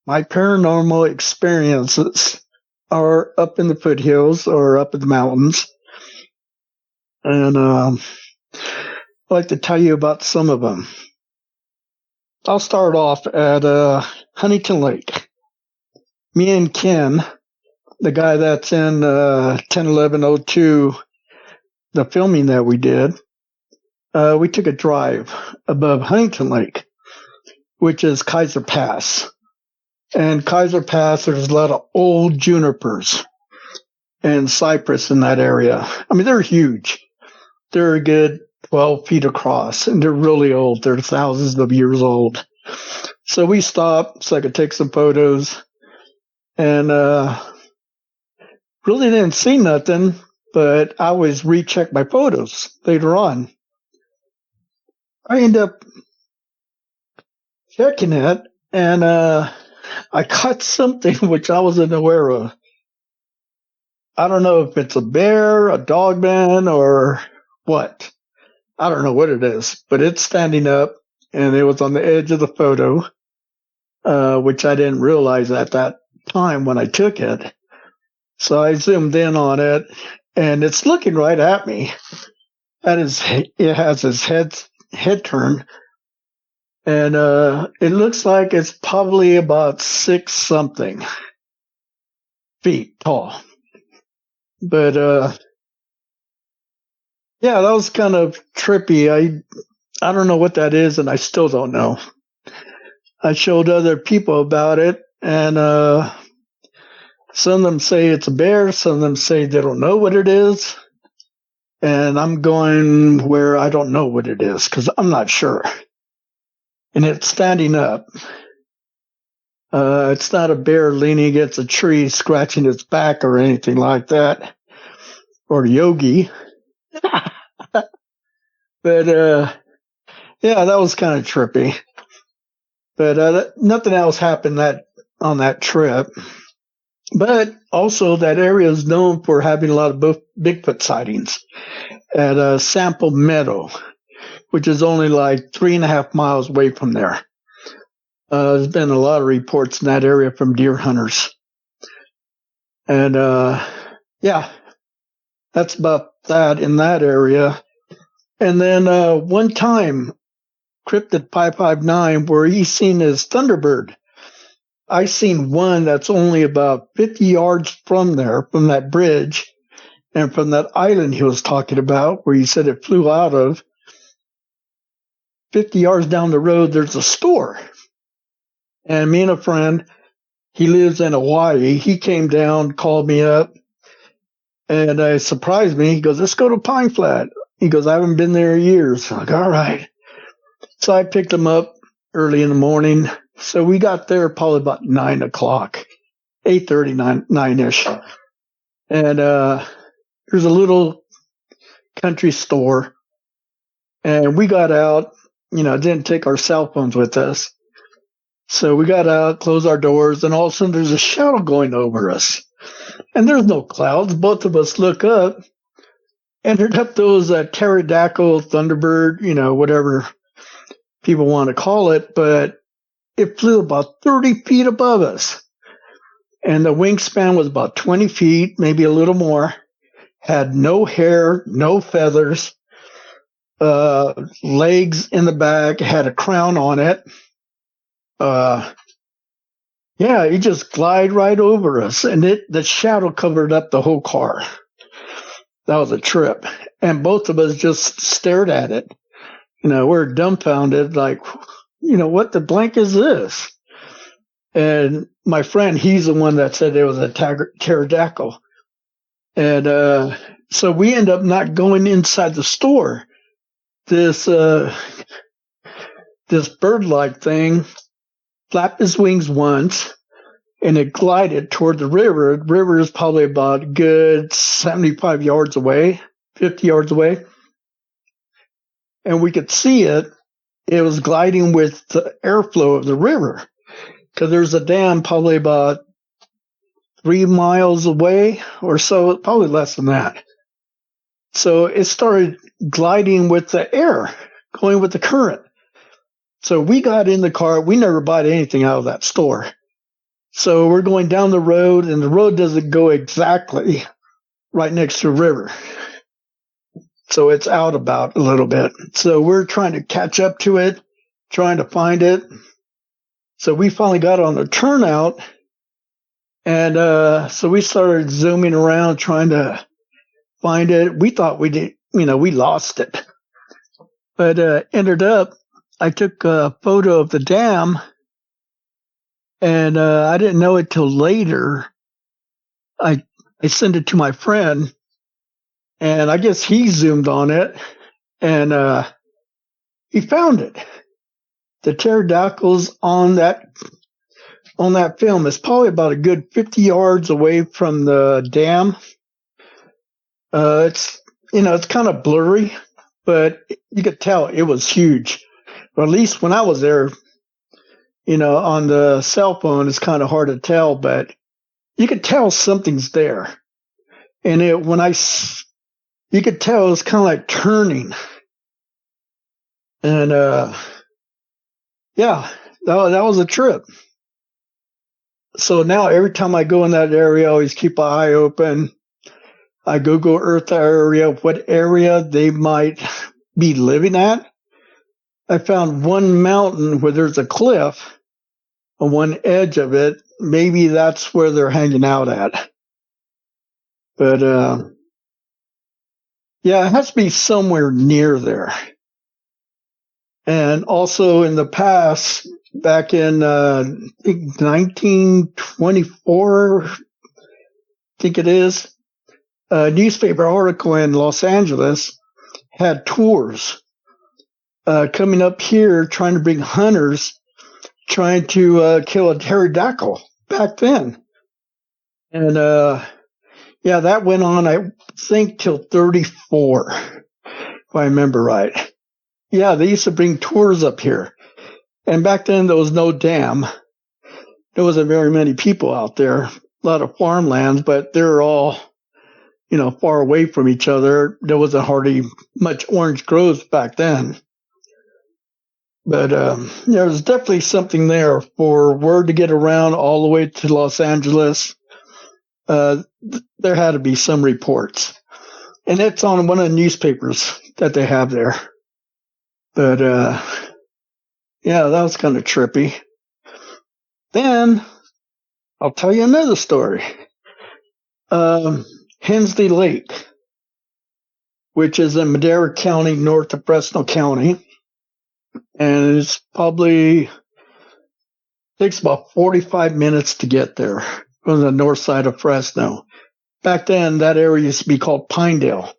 my paranormal experiences are up in the foothills or up in the mountains. And I'd like to tell you about some of them. I'll start off at Huntington Lake. Me and Ken, the guy that's in 10/11/02, the filming that we did, we took a drive above Huntington Lake, which is Kaiser Pass. And Kaiser Pass, there's a lot of old junipers and cypress in that area. I mean, they're huge. They're a good 12 feet across, and they're really old. They're thousands of years old. So we stopped so I could take some photos, and really didn't see nothing, but I always recheck my photos later on. I end up checking it, and I caught something which I wasn't aware of. I don't know if it's a bear, a dogman, or what. I don't know what it is, but it's standing up, and it was on the edge of the photo, which I didn't realize at that time when I took it. So I zoomed in on it, and it's looking right at me. It has its head turned, and it looks like it's probably about 6-something feet tall. But yeah, that was kind of trippy. I don't know what that is, and I still don't know. I showed other people about it, and some of them say it's a bear, some of them say they don't know what it is, and I'm going where I don't know what it is because I'm not sure. And it's standing up. It's not a bear leaning against a tree, scratching its back or anything like that, or Yogi. But yeah, that was kind of trippy. But nothing else happened on that trip. But also, that area is known for having a lot of Bigfoot sightings at Sample Meadow, which is only like 3.5 miles away from there. There's been a lot of reports in that area from deer hunters. And yeah, that's about that in that area. And then one time, Cryptid 559, where he's seen his Thunderbird. I seen one that's only about 50 yards from there, from that bridge, and from that island he was talking about, where he said it flew out of. 50 yards down the road, there's a store. And me and a friend, he lives in Hawaii, he came down, called me up, and it surprised me. He goes, let's go to Pine Flat. He goes, I haven't been there in years. I'm like, all right. So I picked him up early in the morning. So we got there probably about 9 o'clock, 8:30, 9-ish. And there's a little country store. And we got out, didn't take our cell phones with us. So we got out, closed our doors, and all of a sudden there's a shadow going over us. And there's no clouds. Both of us look up. Entered up those pterodactyl, Thunderbird, whatever people want to call it, but it flew about 30 feet above us. And the wingspan was about 20 feet, maybe a little more. Had no hair, no feathers, legs in the back, had a crown on it. Yeah, it just glided right over us, and the shadow covered up the whole car. That was a trip. And both of us just stared at it. We're dumbfounded, like, what the blank is this? And my friend, he's the one that said it was a pterodactyl. And so we end up not going inside the store. This bird-like thing flapped his wings once, and it glided toward the river. The river is probably about a good 75 yards away, 50 yards away. And we could see it. It was gliding with the airflow of the river, because there's a dam probably about 3 miles away or so, probably less than that. So it started gliding with the air, going with the current. So we got in the car. We never bought anything out of that store. So we're going down the road, and the road doesn't go exactly right next to a river. So it's out about a little bit. So we're trying to catch up to it, trying to find it. So we finally got on the turnout, and so we started zooming around trying to find it. We thought we did, we lost it. But ended up, I took a photo of the dam, and I didn't know it till later. I sent it to my friend, and I guess he zoomed on it, and he found it. The pterodactyls on that film is probably about a good 50 yards away from the dam. It's kind of blurry, but you could tell it was huge. Or at least when I was there, on the cell phone, it's kind of hard to tell, but you could tell something's there. And you could tell it was kind of like turning. And, yeah, that was a trip. So now every time I go in that area, I always keep an eye open. I Google Earth the area, what area they might be living at. I found one mountain where there's a cliff on one edge of it. Maybe that's where they're hanging out at. But, yeah, it has to be somewhere near there. And also in the past, back in 1924, I think it is, a newspaper article in Los Angeles had tours coming up here trying to bring hunters trying to kill a pterodactyl back then. And yeah, that went on, I think, till 34, if I remember right. Yeah, they used to bring tours up here. And back then, there was no dam. There wasn't very many people out there. A lot of farmlands, but they were all, far away from each other. There wasn't hardly much orange groves back then. But there was definitely something there for word to get around all the way to Los Angeles. There had to be some reports. And it's on one of the newspapers that they have there. But, yeah, that was kind of trippy. Then, I'll tell you another story. Hensley Lake, which is in Madera County, north of Fresno County. And it's probably takes about 45 minutes to get there from the north side of Fresno. Back then, that area used to be called Pinedale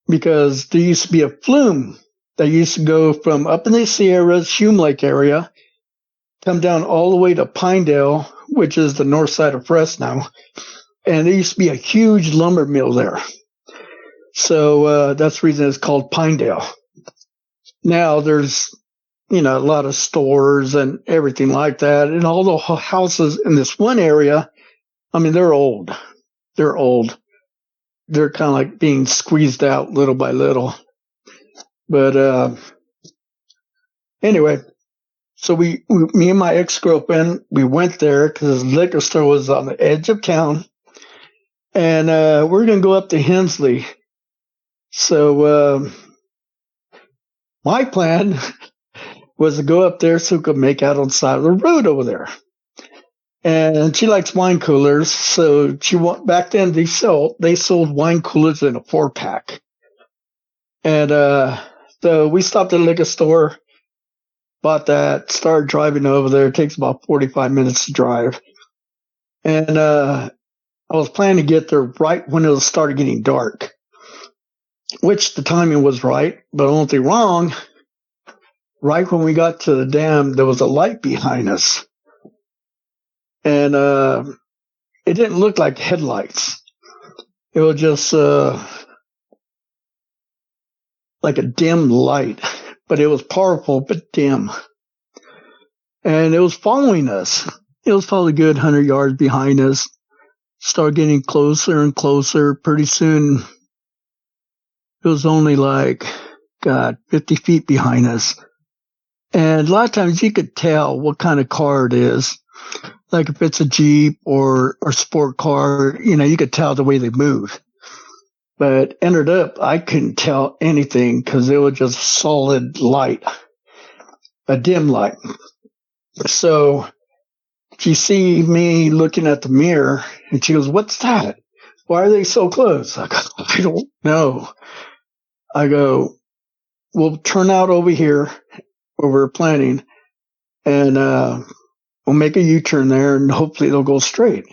because there used to be a flume that used to go from up in the Sierras, Hume Lake area, come down all the way to Pinedale, which is the north side of Fresno. And there used to be a huge lumber mill there. So that's the reason it's called Pinedale. Now there's, a lot of stores and everything like that. And all the houses in this one area, they're old. They're old. They're kind of like being squeezed out little by little. But anyway, so me and my ex-girlfriend, we went there because the liquor store was on the edge of town. And we're going to go up to Hensley. So my plan was to go up there so we could make out on the side of the road over there. And she likes wine coolers, so back then they sold wine coolers in a 4-pack. And so we stopped at a liquor store, bought that, started driving over there. It takes about 45 minutes to drive. And I was planning to get there right when it started getting dark, which the timing was right, but only thing wrong, right when we got to the dam, there was a light behind us. And it didn't look like headlights. It was just like a dim light, but it was powerful but dim. And it was following us. It was probably a good 100 yards behind us. Started getting closer and closer. Pretty soon, it was only 50 feet behind us. And a lot of times you could tell what kind of car it is Like if it's a Jeep or sport car, you could tell the way they move. But ended up, I couldn't tell anything because it was just solid light, a dim light. So she see me looking at the mirror and she goes, "What's that? Why are they so close?" I go, "I don't know." I go, "We'll turn out over here where we're planning and we'll make a U-turn there and hopefully they'll go straight."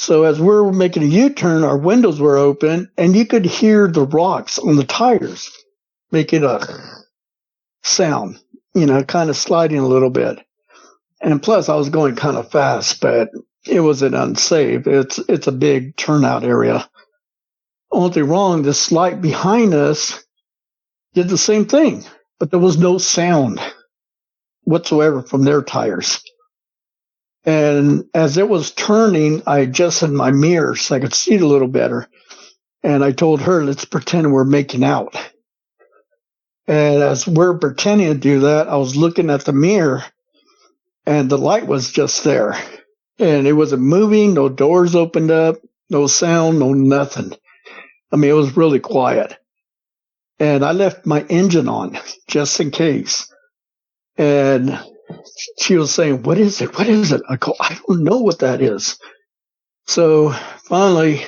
So as we're making a U-turn, our windows were open and you could hear the rocks on the tires making a sound, kind of sliding a little bit. And plus I was going kind of fast, but it wasn't unsafe. It's a big turnout area. Only thing wrong, this light behind us did the same thing, but there was no sound whatsoever from their tires. And as it was turning, I adjusted my mirror so I could see it a little better. And I told her, "Let's pretend we're making out." And as we're pretending to do that, I was looking at the mirror and the light was just there. And it wasn't moving, no doors opened up, no sound, no nothing. I mean, it was really quiet. And I left my engine on just in case. And she was saying, "What is it? What is it?" I go, "I don't know what that is." So finally,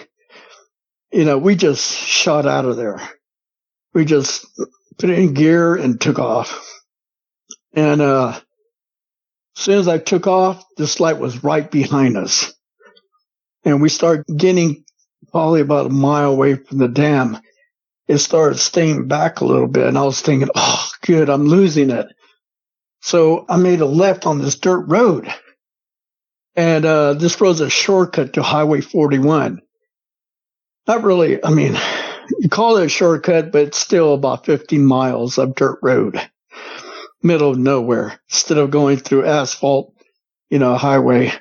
we just shot out of there. We just put it in gear and took off. And as soon as I took off, this light was right behind us. And we started getting probably about a mile away from the dam. It started staying back a little bit. And I was thinking, "Oh, good, I'm losing it." So I made a left on this dirt road. And this road's a shortcut to Highway 41. Not really, I mean, you call it a shortcut, but it's still about 15 miles of dirt road, middle of nowhere, instead of going through asphalt, highway.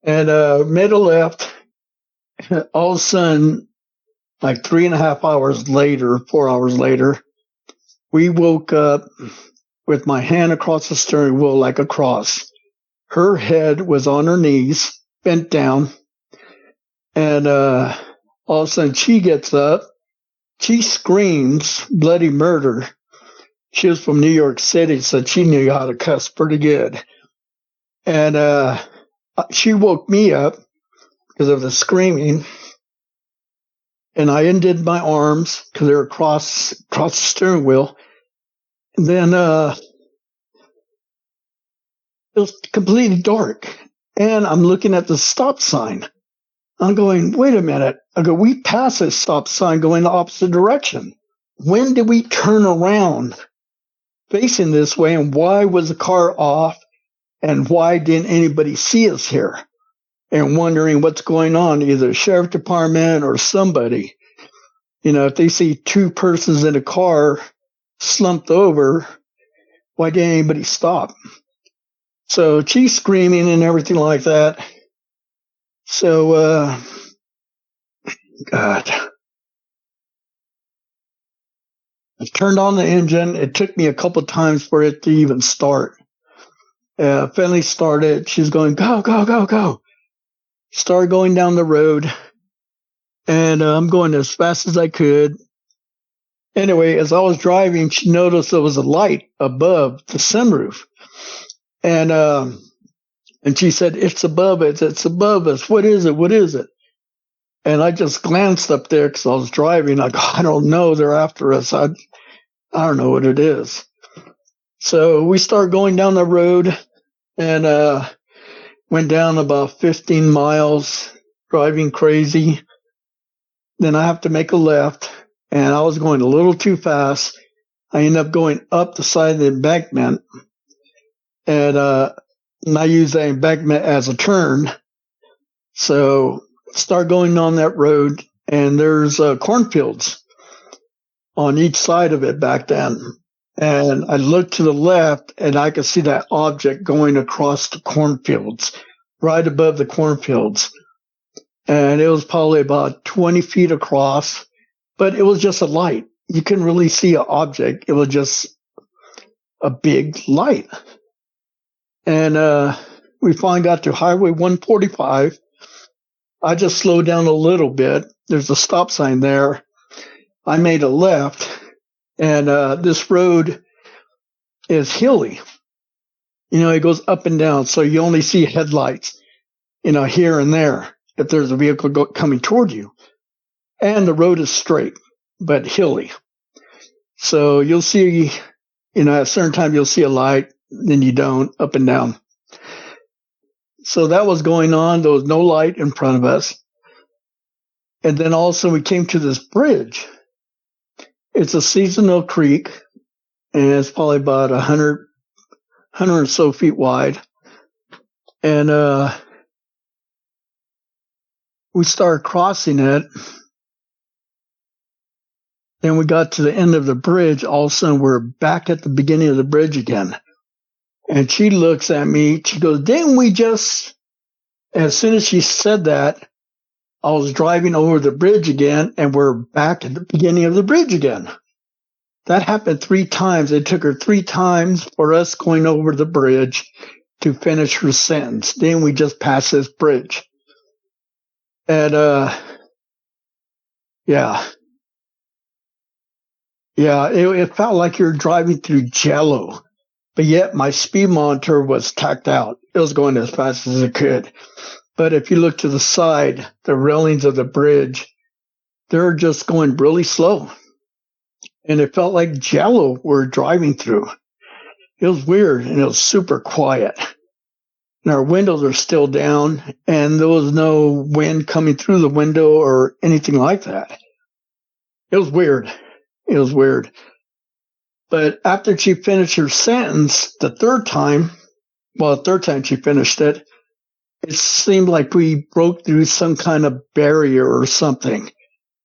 And made a left. All of a sudden, like 3.5 hours later, 4 hours later, we woke up with my hand across the steering wheel like a cross. Her head was on her knees, bent down, and all of a sudden she gets up. She screams bloody murder. She was from New York City, so she knew how to cuss pretty good. And she woke me up because of the screaming, and I undid my arms because they were across the steering wheel. And then it was completely dark, and I'm looking at the stop sign. I'm going, "Wait a minute." I go, "We passed this stop sign going the opposite direction. When did we turn around facing this way, and why was the car off, and why didn't anybody see us here?" And wondering what's going on, either sheriff department or somebody. If they see two persons in a car slumped over, why didn't anybody stop? So she's screaming and everything like that. So, God. I turned on the engine. It took me a couple times for it to even start. Finally started. She's going, "Go, go, go, go." Started going down the road. And I'm going as fast as I could. Anyway, as I was driving, she noticed there was a light above the sunroof. And she said, "It's above us. It's above us. What is it? What is it?" And I just glanced up there because I was driving. I go, "I don't know. They're after us. I don't know what it is." So we started going down the road and went down about 15 miles, driving crazy. Then I have to make a left, and I was going a little too fast. I ended up going up the side of the embankment, and I used that embankment as a turn. So start going on that road, and there's cornfields on each side of it back then. And I looked to the left, and I could see that object going across the cornfields, right above the cornfields. And it was probably about 20 feet across, but it was just a light. You couldn't really see an object. It was just a big light. And we finally got to Highway 145. I just slowed down a little bit. There's a stop sign there. I made a left, and this road is hilly. It goes up and down, so you only see headlights, here and there if there's a vehicle coming toward you. And the road is straight, but hilly. So you'll see, at a certain time you'll see a light, then you don't, up and down. So that was going on. There was no light in front of us. And then also we came to this bridge. It's a seasonal creek, and it's probably about 100 or so feet wide. And we started crossing it. Then we got to the end of the bridge. All of a sudden, we're back at the beginning of the bridge again. And she looks at me. She goes, didn't we just... As soon as she said that, I was driving over the bridge again, and we're back at the beginning of the bridge again. That happened 3 times. It took her 3 times for us going over the bridge to finish her sentence. Then we just passed this bridge. And, yeah, it felt like you were driving through Jello. But yet my speed monitor was tacked out. It was going as fast as it could. But if you look to the side, the railings of the bridge, they're just going really slow. And it felt like Jello we're driving through. It was weird, and it was super quiet. And our windows are still down, and there was no wind coming through the window or anything like that. It was weird. But after she finished her sentence, the third time she finished it, it seemed like we broke through some kind of barrier or something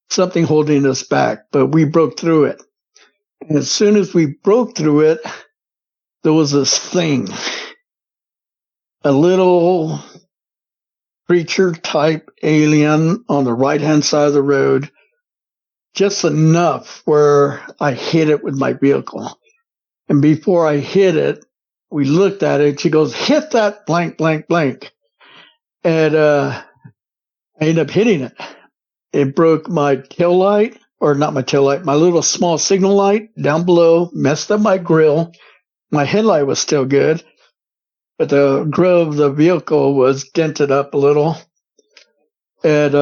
holding us back, but we broke through it. And as soon as we broke through it, there was this thing, a little creature type alien on the right-hand side of the road, just enough where I hit it with my vehicle. And before I hit it, we looked at it. She goes, hit that blank, blank, blank. And I ended up hitting it. It broke my tail light, or not my tail light, my little small signal light down below, messed up my grill. My headlight was still good, but the grill of the vehicle was dented up a little. And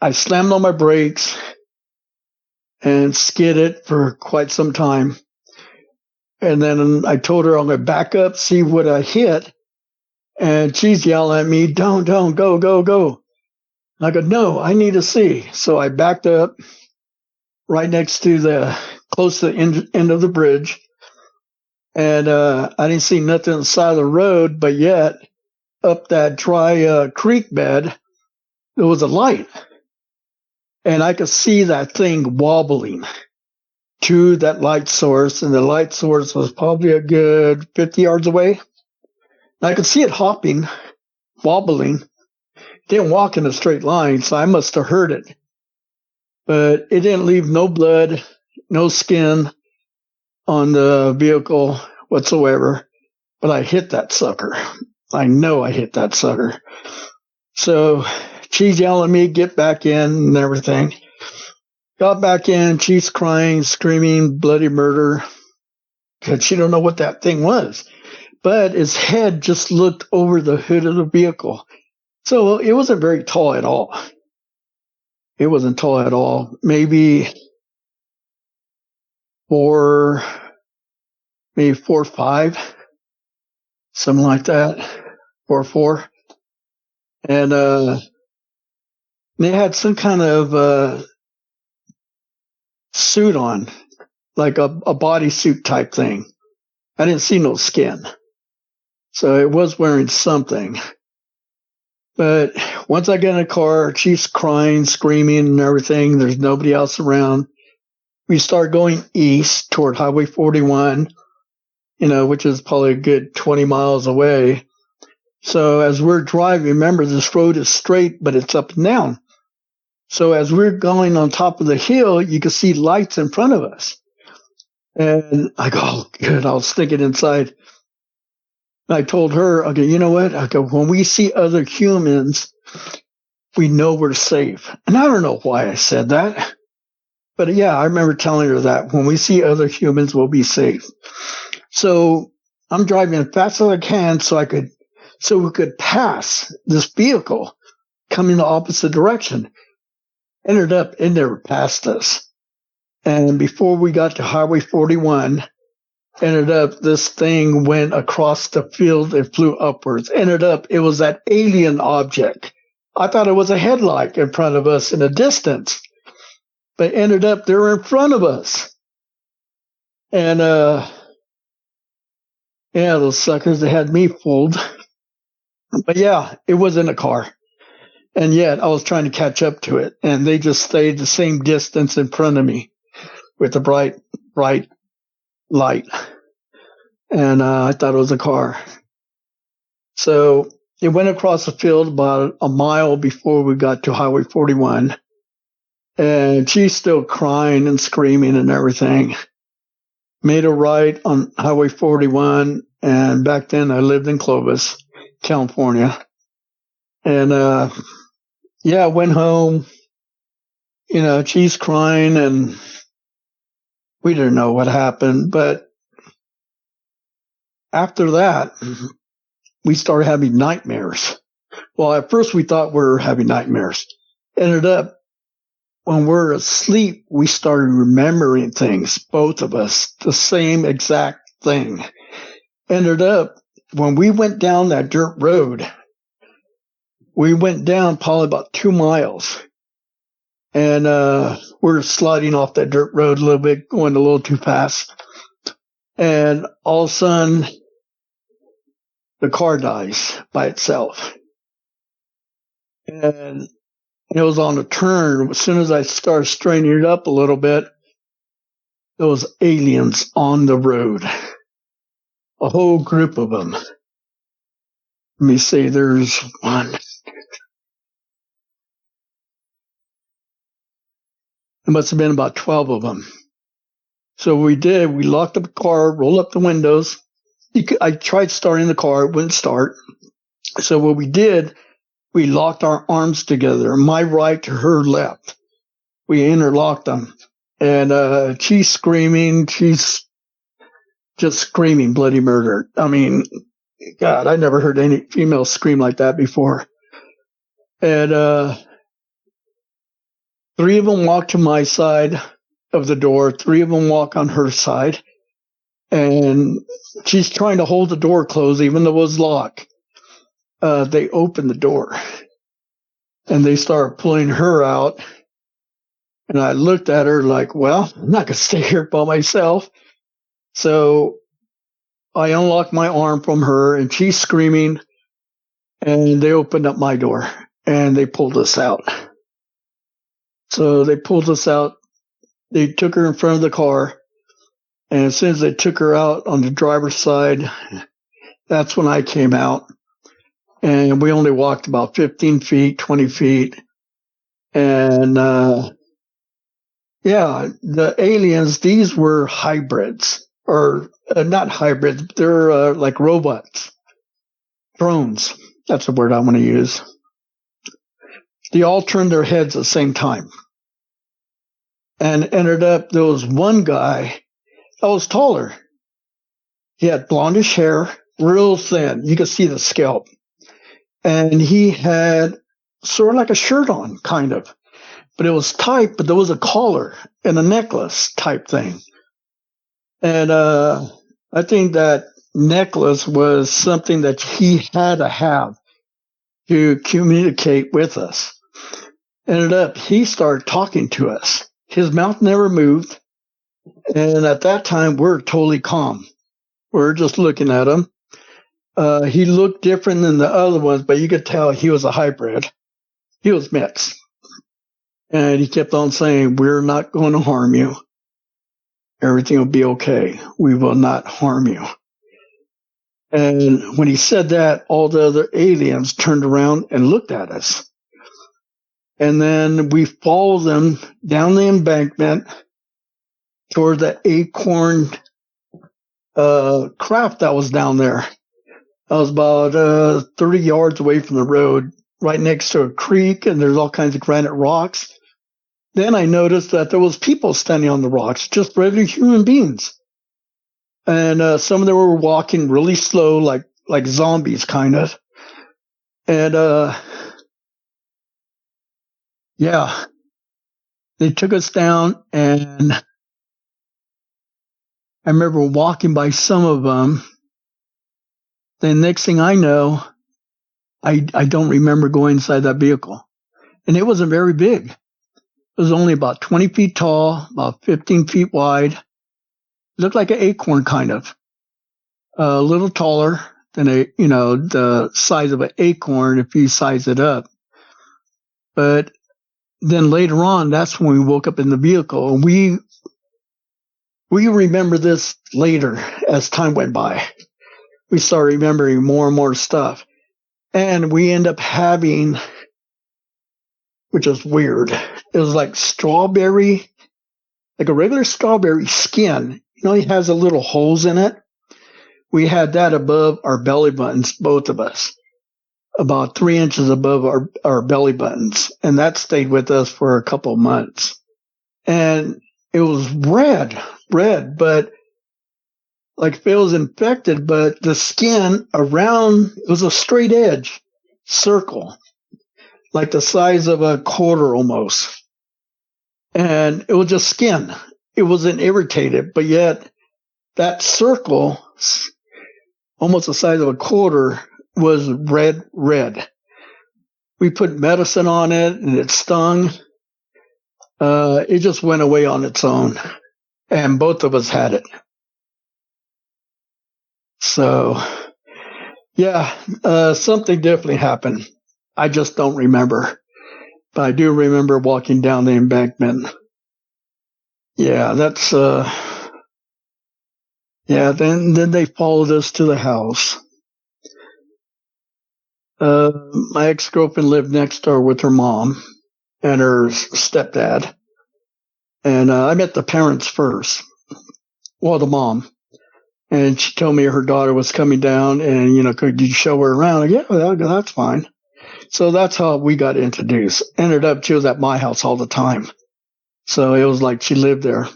I slammed on my brakes and skidded for quite some time. And then I told her I'm going to back up, see what I hit. And she's yelling at me, don't, go, go, go. And I go, no, I need to see. So I backed up right next to close to the end of the bridge. And I didn't see nothing on the side of the road, but yet up that dry creek bed, there was a light. And I could see that thing wobbling to that light source, and the light source was probably a good 50 yards away. And I could see it hopping, wobbling. It didn't walk in a straight line, so I must have heard it. But it didn't leave no blood, no skin on the vehicle whatsoever. But I hit that sucker. I know I hit that sucker. So she's yelling at me, get back in and everything. Got back in, she's crying, screaming, bloody murder, because she don't know what that thing was. But his head just looked over the hood of the vehicle. So it wasn't very tall at all. It wasn't tall at all. Maybe 4 or 5, something like that, 4 or 4. And they had some kind of suit on, like a bodysuit type thing. I didn't see no skin. So it was wearing something. But once I get in the car, she's crying, screaming and everything. There's nobody else around. We start going east toward Highway 41, which is probably a good 20 miles away. So as we're driving, remember this road is straight, but it's up and down. So as we're going on top of the hill, you can see lights in front of us. And I go, oh, good. I was thinking inside, And I told her, okay, you know what? I go, when we see other humans, we know we're safe. And I don't know why I said that. But yeah, I remember telling her that when we see other humans, we'll be safe. So I'm driving as fast as I can so we could pass this vehicle coming the opposite direction. Ended up, it never passed us. And before we got to Highway 41, ended up, this thing went across the field and flew upwards. Ended up, it was that alien object. I thought it was a headlight in front of us in the distance. But ended up, they were in front of us. And, yeah, those suckers, they had me fooled. But yeah, it was in a car. And yet, I was trying to catch up to it. And they just stayed the same distance in front of me with a bright light. And I thought it was a car. So it went across the field about a mile before we got to Highway 41. And she's still crying and screaming and everything. Made a right on Highway 41. And back then I lived in Clovis, California. And yeah, I went home. You know, she's crying and we didn't know what happened. But after that, we started having nightmares. Well, at first we thought we were having nightmares. Ended up, when we're asleep, we started remembering things, both of us, the same exact thing. Ended up, when we went down that dirt road, we went down probably about 2 miles. And we're sliding off that dirt road a little bit, going a little too fast. And all of a sudden, the car dies by itself. And it was on a turn. As soon as I started straightening it up a little bit, there was aliens on the road. A whole group of them. Let me see, there's one. There must have been about 12 of them. So we locked up the car, rolled up the windows. I tried starting the car, it wouldn't start. So what we did, we locked our arms together, my right to her left. We interlocked them. And she's screaming, she's just screaming bloody murder. I mean, God, I never heard any female scream like that before. And 3 of them walk to my side of the door, 3 of them walk on her side. And she's trying to hold the door closed, even though it was locked. They opened the door. And they started pulling her out. And I looked at her like, well, I'm not going to stay here by myself. So I unlocked my arm from her, and she's screaming. And they opened up my door, and they pulled us out. So they pulled us out. They took her in front of the car. And as soon as they took her out on the driver's side, that's when I came out. And we only walked about 15 feet, 20 feet. And, yeah, the aliens, these were hybrids. Or not hybrids, they're like robots. Drones. That's the word I want to use. They all turned their heads at the same time. And ended up, there was one guy that was taller. He had blondish hair, real thin. You could see the scalp. And he had sort of like a shirt on, kind of. But it was tight, but there was a collar and a necklace type thing. And I think that necklace was something that he had to have to communicate with us. Ended up, he started talking to us. His mouth never moved. And at that time, we're totally calm. We're just looking at him. He looked different than the other ones, but you could tell he was a hybrid. He was mixed. And he kept on saying, we're not going to harm you. Everything will be okay. We will not harm you. And when he said that, all the other aliens turned around and looked at us. And then we followed them down the embankment toward the acorn craft that was down there. I was about 30 yards away from the road, right next to a creek, and there's all kinds of granite rocks. Then I noticed that there was people standing on the rocks, just regular human beings. And some of them were walking really slow, like zombies, kind of. And yeah, they took us down, and I remember walking by some of them. The next thing I know, I don't remember going inside that vehicle. And it wasn't very big. It was only about 20 feet tall, about 15 feet wide. Looked like an acorn, kind of. A little taller than the size of an acorn if you size it up. But then later on, that's when we woke up in the vehicle. And we remember this later as time went by. We started remembering more and more stuff. And we end up having, which is weird, it was like strawberry, like a regular strawberry skin. It has the little holes in it. We had that above our belly buttons, both of us, about 3 inches above our belly buttons. And that stayed with us for a couple of months. And it was red, but like if it was infected, but the skin around, it was a straight edge circle, like the size of a quarter almost. And it was just skin. It wasn't irritated, but yet that circle, almost the size of a quarter, was red. We put medicine on it and it stung. It just went away on its own. And both of us had it. So, yeah, something definitely happened. I just don't remember. But I do remember walking down the embankment. Yeah, that's, then they followed us to the house. My ex-girlfriend lived next door with her mom and her stepdad. And I met the parents first. Well, the mom. And she told me her daughter was coming down and, could you show her around? Yeah, that's fine. So that's how we got introduced. Ended up, she was at my house all the time. So it was like she lived there.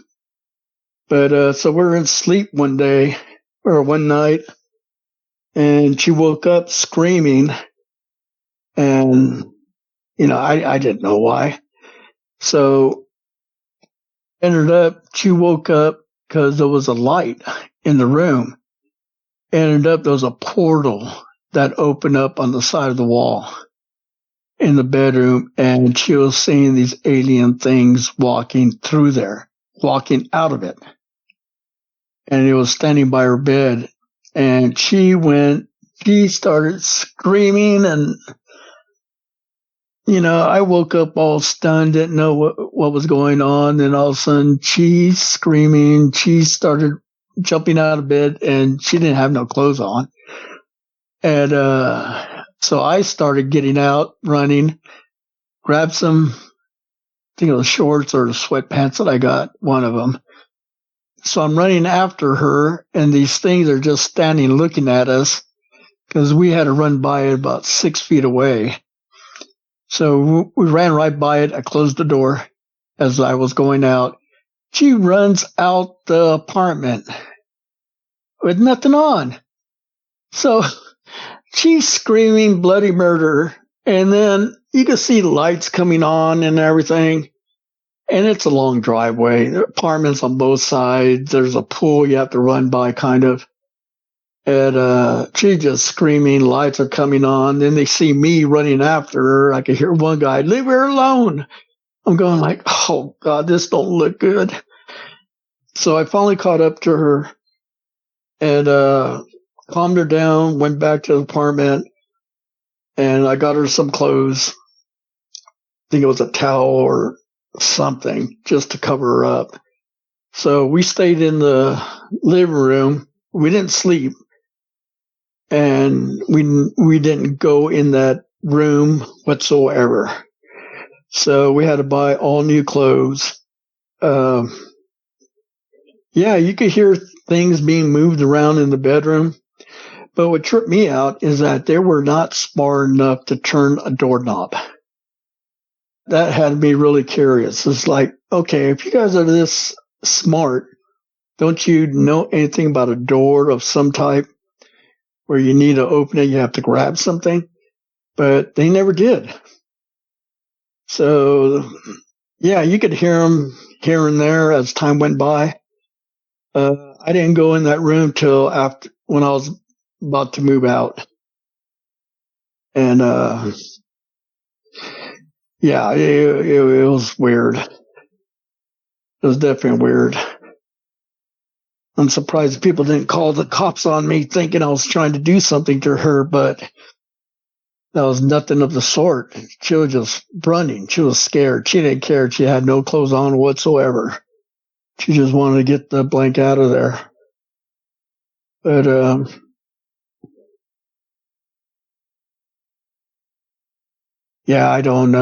But so we were in sleep one day or one night and she woke up screaming and, I didn't know why. So ended up, she woke up because there was a light in the room. Ended up, there was a portal that opened up on the side of the wall in the bedroom, and she was seeing these alien things walking through there, walking out of it. And it was standing by her bed, and she started screaming, and, I woke up all stunned, didn't know what was going on, and all of a sudden she's screaming, she started jumping out of bed, and she didn't have no clothes on. And so I started getting out, running, grabbed some, I think it was shorts or the sweatpants that I got, one of them. So I'm running after her, and these things are just standing looking at us because we had to run by it about 6 feet away. So we ran right by it. I closed the door as I was going out. She runs out the apartment with nothing on. So she's screaming bloody murder. And then you can see lights coming on and everything. And it's a long driveway. There are apartments on both sides. There's a pool you have to run by, kind of. And she's just screaming. Lights are coming on. Then they see me running after her. I could hear one guy, leave her alone. I'm going like, oh, God, this don't look good. So I finally caught up to her and calmed her down, went back to the apartment, and I got her some clothes. I think it was a towel or something just to cover her up. So we stayed in the living room. We didn't sleep. And we didn't go in that room whatsoever. So we had to buy all new clothes. Yeah, you could hear things being moved around in the bedroom. But what tripped me out is that they were not smart enough to turn a doorknob. That had me really curious. It's like, okay, if you guys are this smart, don't you know anything about a door of some type where you need to open it, you have to grab something? But they never did. So, yeah, you could hear them here and there as time went by. I didn't go in that room till after when I was about to move out. And, yeah, it was weird. It was definitely weird. I'm surprised people didn't call the cops on me thinking I was trying to do something to her, but that was nothing of the sort. She was just running. She was scared. She didn't care. She had no clothes on whatsoever. She just wanted to get the blank out of there. But, yeah, I don't,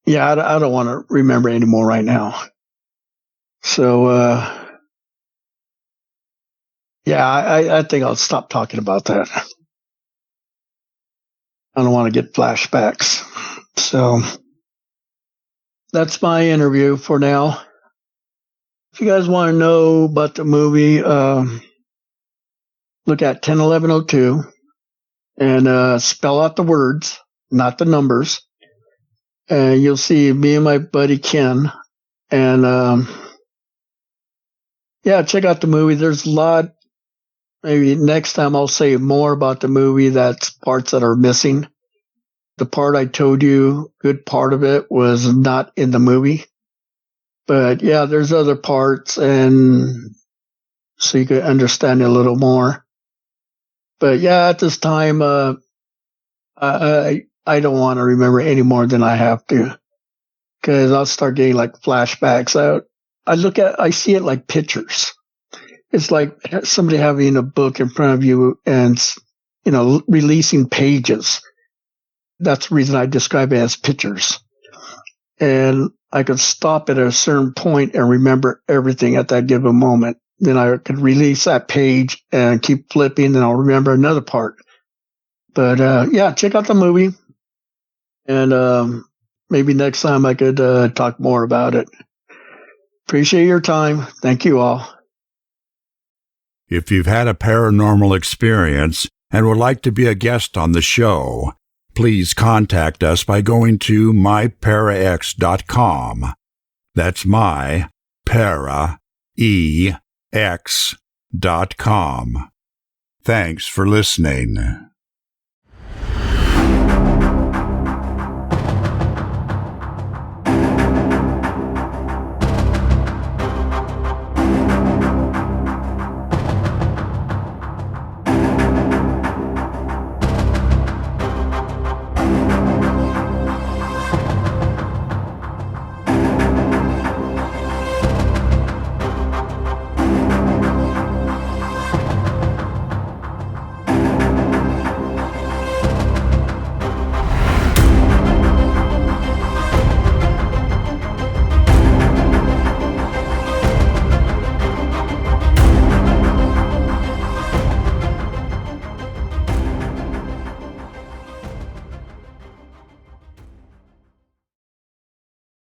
yeah, I don't want to remember anymore right now. So, yeah, I think I'll stop talking about that. I don't want to get flashbacks. So that's my interview for now. If you guys want to know about the movie, look at 101102 and spell out the words, not the numbers. And you'll see me and my buddy Ken. And yeah, check out the movie. There's a lot. Maybe next time I'll say more about the movie. That's parts that are missing. The part I told you, good part of it was not in the movie. But yeah, there's other parts, and so you could understand it a little more. But yeah, at this time, I don't want to remember any more than I have to, because I'll start getting like flashbacks out. I see it like pictures. It's like somebody having a book in front of you and, releasing pages. That's the reason I describe it as pictures. And I could stop at a certain point and remember everything at that given moment. Then I could release that page and keep flipping, and I'll remember another part. But yeah, check out the movie. And maybe next time I could talk more about it. Appreciate your time. Thank you all. If you've had a paranormal experience and would like to be a guest on the show, please contact us by going to myparax.com. That's myparaex.com. Thanks for listening.